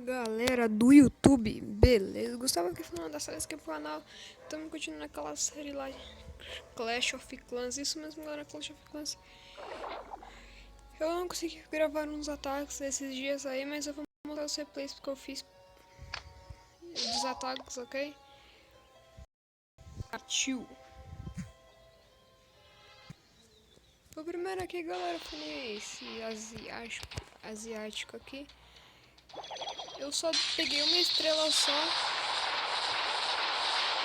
Galera do YouTube, beleza? Gustavo aqui falando da série do canal. Estamos continuando aquela série lá, Clash of Clans. Isso mesmo, galera, Clash of Clans. Eu não consegui gravar uns ataques esses dias aí, mas eu vou mostrar os replays que eu fiz dos ataques, ok? Partiu! O primeiro aqui, galera, foi esse asiático aqui. Eu só peguei uma estrela só.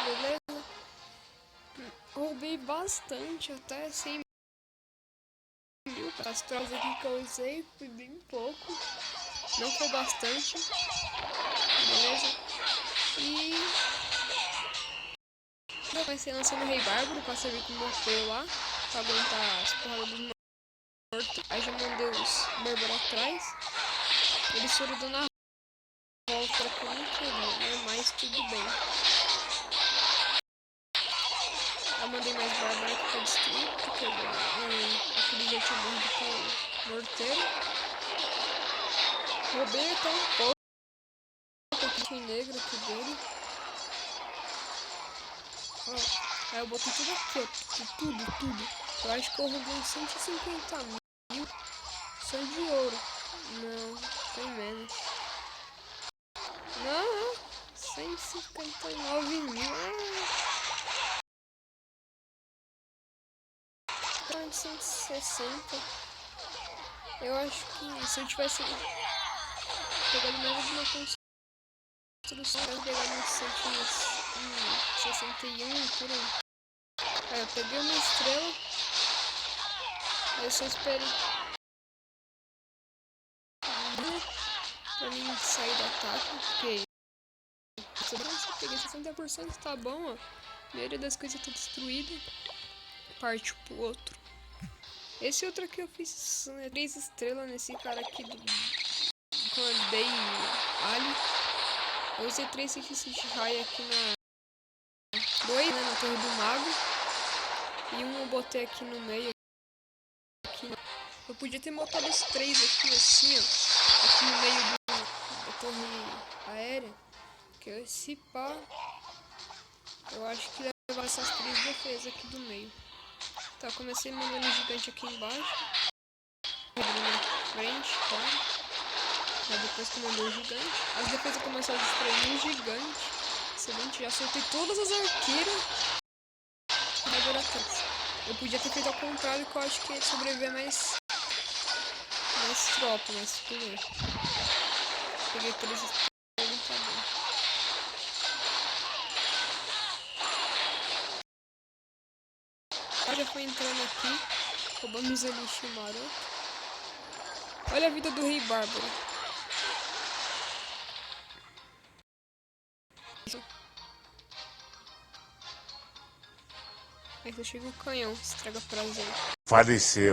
Beleza? Roubei bastante, até 100 mil. As tropas aqui que eu usei, foi bem pouco. Não foi bastante. Beleza? E eu comecei lançando o Rei Bárbaro pra servir como apoio lá. Pra aguentar as porradas dos mortos. Aí já mandei os Bárbaros atrás. Eles foram dando a volta que eu não queria, né? Mas tudo bem. Eu mandei mais Bárbaro aqui pra destruir, porque aquele já tinha morrido com o morteiro. Roubei até um pouco negro aqui dele. Ó, aí eu botei tudo aqui, ó, tudo. Eu acho que eu roubei uns 150 mil só de ouro. Não, tem menos. Não, 159 mil. 160. Eu acho que se eu tivesse pegado mais uma construção, eu ia pegar uns 161 por aí. Aí eu peguei uma estrela. Aí eu só esperei pra mim sair do ataque, porque eu peguei 60%, tá bom, ó. A maioria das coisas tá destruída. Partiu pro outro. Esse outro aqui eu fiz 3 estrelas nesse cara aqui do Day Ali. Eu usei 3 feitiços de raio aqui na 2, né, na torre do mago. E um eu botei aqui no meio. Aqui. Eu podia ter botado os 3 aqui assim, ó. Aqui no meio da torre aérea. Que esse pá, eu acho que levar essas 3 defesas aqui do meio. Tá, comecei mandando gigante aqui embaixo. Na frente, claro. Aí depois que mandou o gigante, as defesas começaram a destruir um gigante. Excelente, já soltei todas as arqueiras. Agora atrás. Eu podia ter feito ao contrário, que eu acho que ia sobreviver mais tropa, mas tudo bem. Peguei 3 estrelas, tá bom. Já foi entrando aqui, roubando os elixir maroto. Olha a vida do Rei Bárbaro. Aí só chega o canhão, estraga prazer. Faleceu.